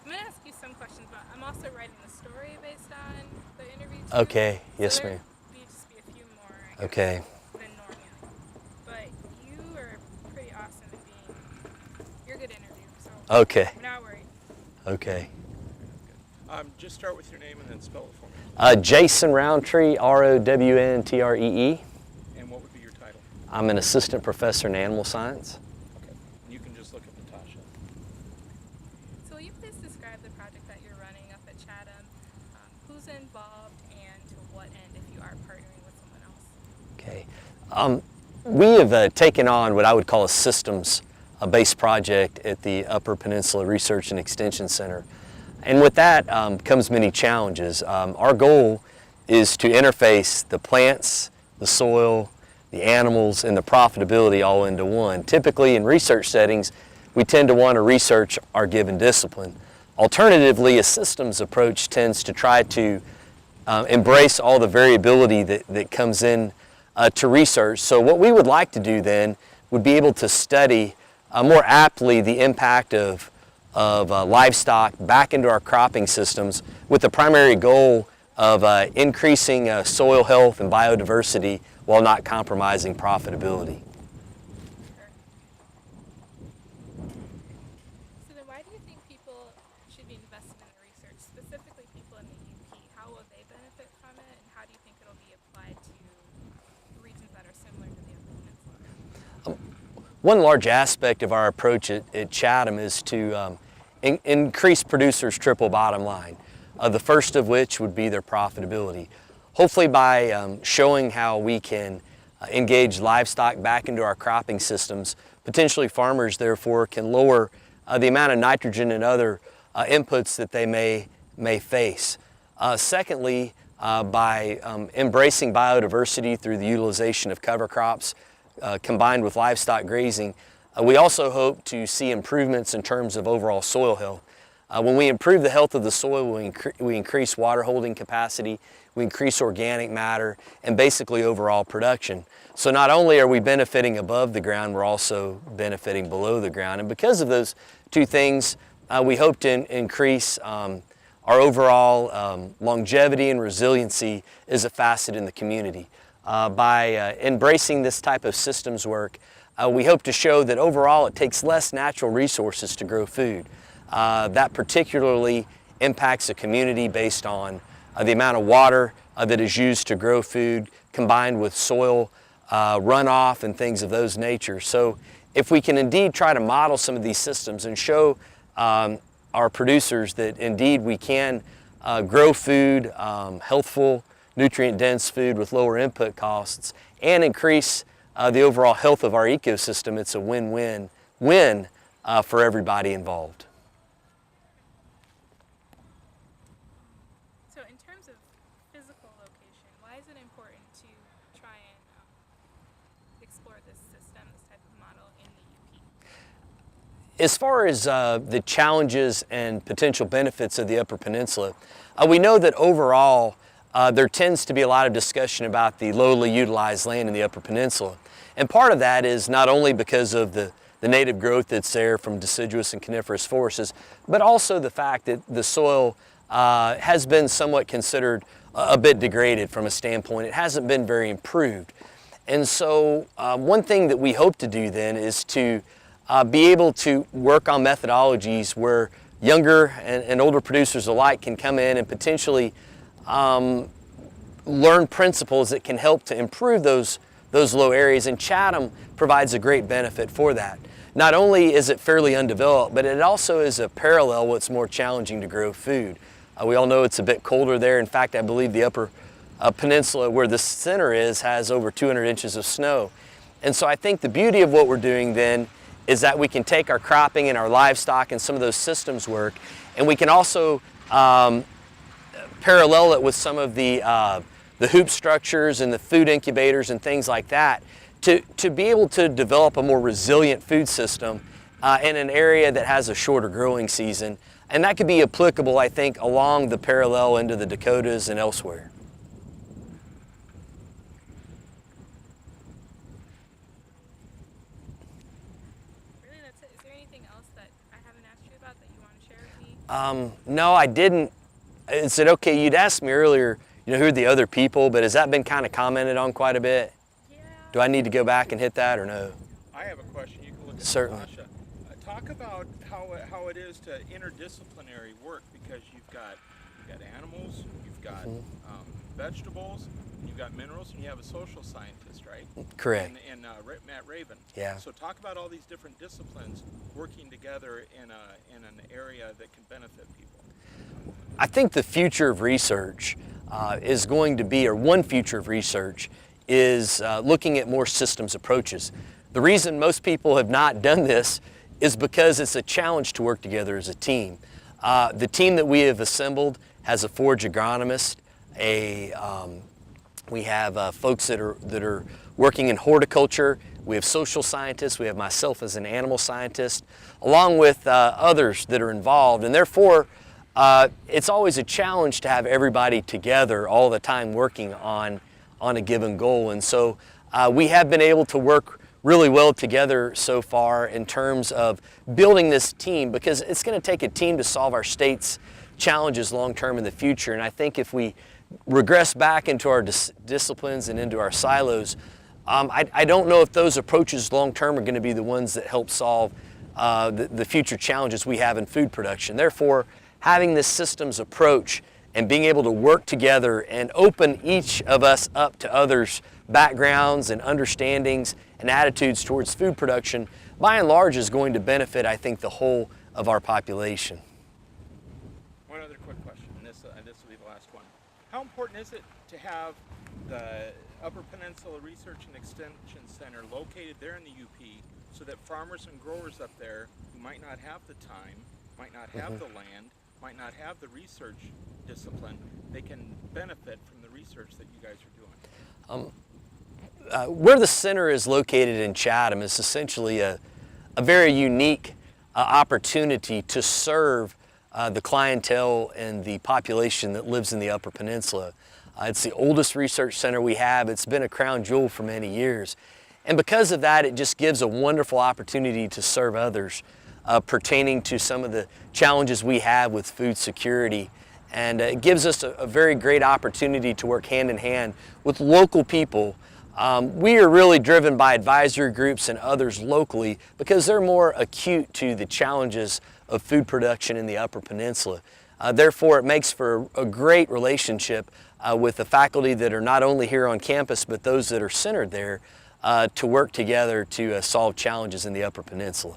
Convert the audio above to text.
I'm going to ask you some questions, but I'm also writing the story based on the interview too. Okay, yes, so ma'am. there'll just be a few more, I guess, Okay, than normally. But you are pretty awesome at you're a good interview, so okay, I'm not worried. okay. Just start with your name and then spell it for me. Jason Rowntree, Rowntree. And what would be your title? I'm an assistant professor in animal science. Okay. And you can just look at Natasha. So will you please describe the project that you're running up at Chatham? Who's involved and to what end if you are partnering with someone else? Okay. We have taken on what I would call a systems-based project at the Upper Peninsula Research and Extension Center. And with that comes many challenges. Our goal is to interface the plants, the soil, the animals, and the profitability all into one. Typically in research settings, we tend to want to research our given discipline. Alternatively, a systems approach tends to try to embrace all the variability that comes in to research. So what we would like to do then would be able to study more aptly the impact of livestock back into our cropping systems with the primary goal of increasing soil health and biodiversity while not compromising profitability. Sure. So then why do you think people should be invested in the research, specifically people in the UP? How will they benefit from it, and how do you think it'll be applied to regions that are similar to the Upper Peninsula? One large aspect of our approach at Chatham is to increase producers' triple bottom line, the first of which would be their profitability. Hopefully by showing how we can engage livestock back into our cropping systems, potentially farmers therefore can lower the amount of nitrogen and other inputs that they may face. Secondly, by embracing biodiversity through the utilization of cover crops combined with livestock grazing, we also hope to see improvements in terms of overall soil health. When we improve the health of the soil, we increase water holding capacity, we increase organic matter, and basically overall production. So not only are we benefiting above the ground, we're also benefiting below the ground. And because of those two things, we hope to increase our overall longevity and resiliency as a facet in the community. By embracing this type of systems work, we hope to show that overall it takes less natural resources to grow food. That particularly impacts a community based on the amount of water that is used to grow food combined with soil runoff and things of those nature. So if we can indeed try to model some of these systems and show our producers that indeed we can grow food, healthful, nutrient-dense food with lower input costs and increase the overall health of our ecosystem, it's a win-win-win for everybody involved. So in terms of physical location, why is it important to try and explore this system, this type of model in the UP? As far as the challenges and potential benefits of the Upper Peninsula, we know that overall there tends to be a lot of discussion about the lowly utilized land in the Upper Peninsula. And part of that is not only because of the native growth that's there from deciduous and coniferous forests, but also the fact that the soil has been somewhat considered a bit degraded from a standpoint. It hasn't been very improved. And so one thing that we hope to do then is to be able to work on methodologies where younger and older producers alike can come in and potentially learn principles that can help to improve those low areas, and Chatham provides a great benefit for that. Not only is it fairly undeveloped, but it also is a parallel what's more challenging to grow food. We all know it's a bit colder there. In fact, I believe the Upper Peninsula, where the center is, has over 200 inches of snow. And so I think the beauty of what we're doing then is that we can take our cropping and our livestock and some of those systems work, and we can also parallel it with some of the hoop structures and the food incubators and things like that to be able to develop a more resilient food system in an area that has a shorter growing season. And that could be applicable, I think, along the parallel into the Dakotas and elsewhere. Really, that's it. Is there anything else that I haven't asked you about that you want to share with me? No, I didn't. Is it okay? You'd asked me earlier, who are the other people, but has that been kind of commented on quite a bit? Yeah. Do I need to go back and hit that or no? I have a question. You can look at Certainly. Natasha. Talk about how it is to interdisciplinary work, because you've got animals, you've got vegetables, you've got minerals, and you have a social scientist, right? Correct. And Matt Raven. Yeah. So talk about all these different disciplines working together in an area that can benefit people. I think the future of research is going to be, or one future of research is looking at more systems approaches. The reason most people have not done this is because it's a challenge to work together as a team. The team that we have assembled has a forage agronomist, we have folks that are working in horticulture, we have social scientists, we have myself as an animal scientist, along with others that are involved, and therefore it's always a challenge to have everybody together all the time working on a given goal. And so we have been able to work really well together so far in terms of building this team, because it's going to take a team to solve our state's challenges long term in the future. And I think if we regress back into our disciplines and into our silos, I don't know if those approaches long term are going to be the ones that help solve the future challenges we have in food production. Therefore, having this systems approach and being able to work together and open each of us up to others' backgrounds and understandings and attitudes towards food production, by and large, is going to benefit, I think, the whole of our population. One other quick question, and this will be the last one. How important is it to have the Upper Peninsula Research and Extension Center located there in the UP, so that farmers and growers up there who might not have the time, might not have the land, might not have the research discipline, they can benefit from the research that you guys are doing? Where the center is located in Chatham is essentially a very unique opportunity to serve the clientele and the population that lives in the Upper Peninsula. It's the oldest research center we have. It's been a crown jewel for many years. And because of that, it just gives a wonderful opportunity to serve others pertaining to some of the challenges we have with food security. And it gives us a very great opportunity to work hand in hand with local people. We are really driven by advisory groups and others locally because they're more acute to the challenges of food production in the Upper Peninsula. Therefore, it makes for a great relationship with the faculty that are not only here on campus, but those that are centered there to work together to solve challenges in the Upper Peninsula.